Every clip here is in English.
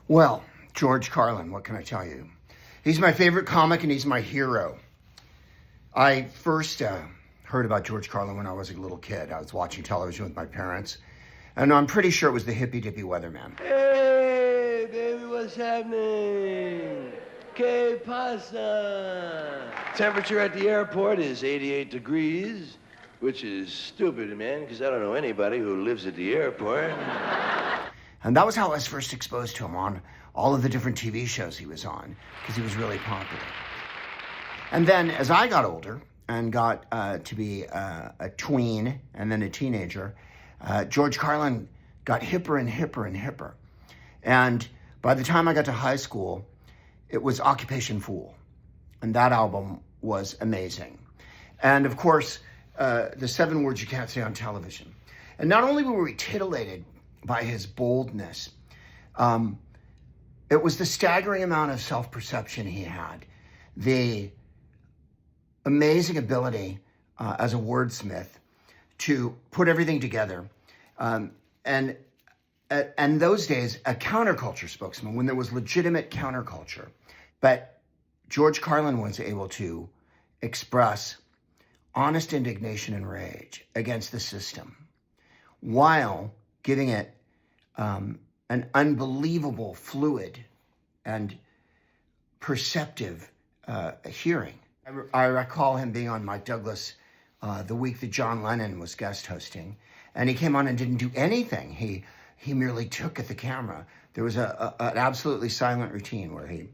Well, George Carlin, what can I tell you? He's my favorite comic and he's my hero. I first heard about George Carlin when I was a little kid. I was watching television with my parents, and I'm pretty sure it was the hippy-dippy weatherman. Hey, baby, what's happening? Que pasa? Temperature at the airport is 88 degrees, which is stupid, man, because I don't know anybody who lives at the airport. And that was how I was first exposed to him on all of the different TV shows he was on, because he was really popular. And then as I got older and got to be a tween and then a teenager, George Carlin got hipper and hipper and hipper. And by the time I got to high school, it was Occupation Fool. And that album was amazing. And of course, the 7 words you can't say on television. And not only were we titillated by his boldness, it was the staggering amount of self-perception he had, the amazing ability as a wordsmith to put everything together, and those days, a counterculture spokesman, when there was legitimate counterculture. But George Carlin was able to express honest indignation and rage against the system while giving it an unbelievable, fluid, and perceptive hearing. I recall him being on Mike Douglas the week that John Lennon was guest hosting, and he came on and didn't do anything. He merely took at the camera. There was an absolutely silent routine where he,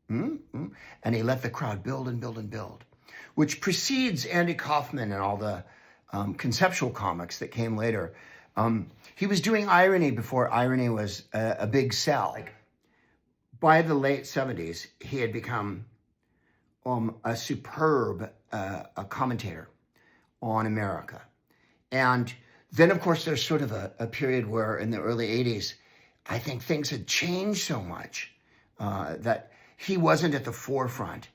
and he let the crowd build and build and build, which precedes Andy Kaufman and all the Conceptual comics that came later. He was doing irony before irony was a big sell. Like, by the late 70s, he had become a superb a commentator on America. And then, of course, there's sort of a period where in the early 80s, I think things had changed so much that he wasn't at the forefront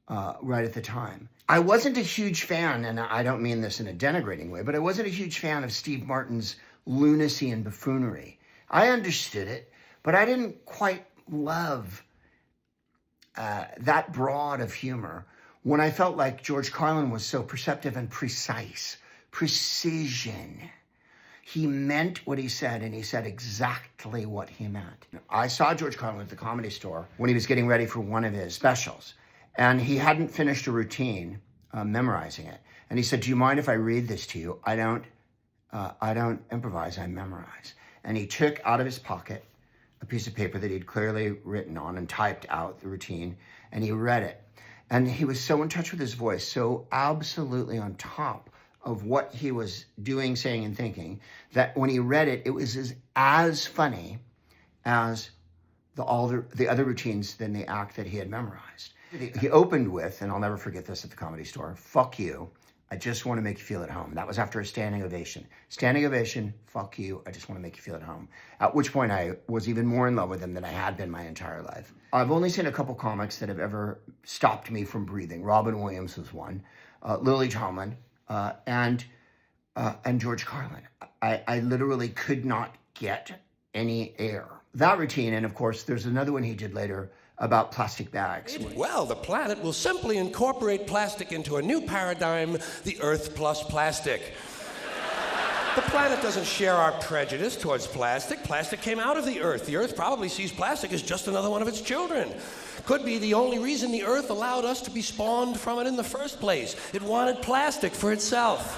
right at the time. I wasn't a huge fan, and I don't mean this in a denigrating way, but I wasn't a huge fan of Steve Martin's lunacy and buffoonery. I understood it, but I didn't quite love that broad of humor when I felt like George Carlin was so perceptive and precise. Precision. He meant what he said, and he said exactly what he meant. I saw George Carlin at the Comedy Store when he was getting ready for one of his specials, and he hadn't finished a routine memorizing it. And he said, "Do you mind if I read this to you? I don't improvise, I memorize." And he took out of his pocket a piece of paper that he'd clearly written on and typed out the routine, and he read it. And he was so in touch with his voice, so absolutely on top of what he was doing, saying, and thinking, that when he read it, it was as funny as all the other routines than the act that he had memorized. He opened with, and I'll never forget this at the Comedy Store, "Fuck you, I just want to make you feel at home." That was after a standing ovation. Standing ovation, "Fuck you, I just want to make you feel at home." At which point I was even more in love with him than I had been my entire life. I've only seen a couple comics that have ever stopped me from breathing. Robin Williams was one, Lily Tomlin, and George Carlin. I literally could not get any air. That routine, and of course, there's another one he did later about plastic bags. Well, the planet will simply incorporate plastic into a new paradigm, the Earth plus plastic. The planet doesn't share our prejudice towards plastic. Plastic came out of the Earth. The Earth probably sees plastic as just another one of its children. Could be the only reason the Earth allowed us to be spawned from it in the first place. It wanted plastic for itself.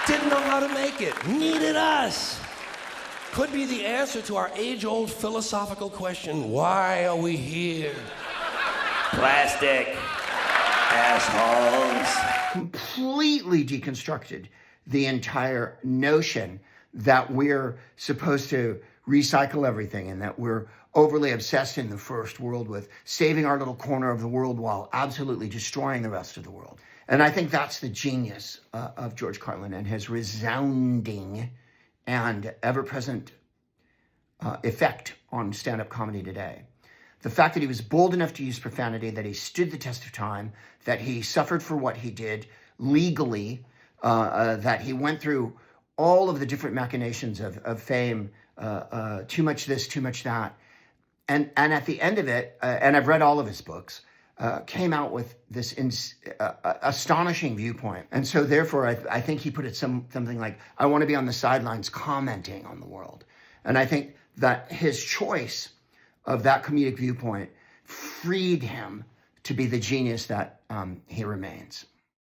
Didn't know how to make it. Needed us. Could be the answer to our age-old philosophical question, why are we here? Plastic. Assholes. Completely deconstructed the entire notion that we're supposed to recycle everything and that we're overly obsessed in the first world with saving our little corner of the world while absolutely destroying the rest of the world. And I think that's the genius of George Carlin and his resounding and ever-present effect on stand-up comedy today. The fact that he was bold enough to use profanity, that he stood the test of time, that he suffered for what he did legally, that he went through all of the different machinations of fame, too much this, too much that. And at the end of it, and I've read all of his books, came out with this astonishing viewpoint. And so therefore, I think he put it something like, I want to be on the sidelines commenting on the world. And I think that his choice of that comedic viewpoint freed him to be the genius that he remains.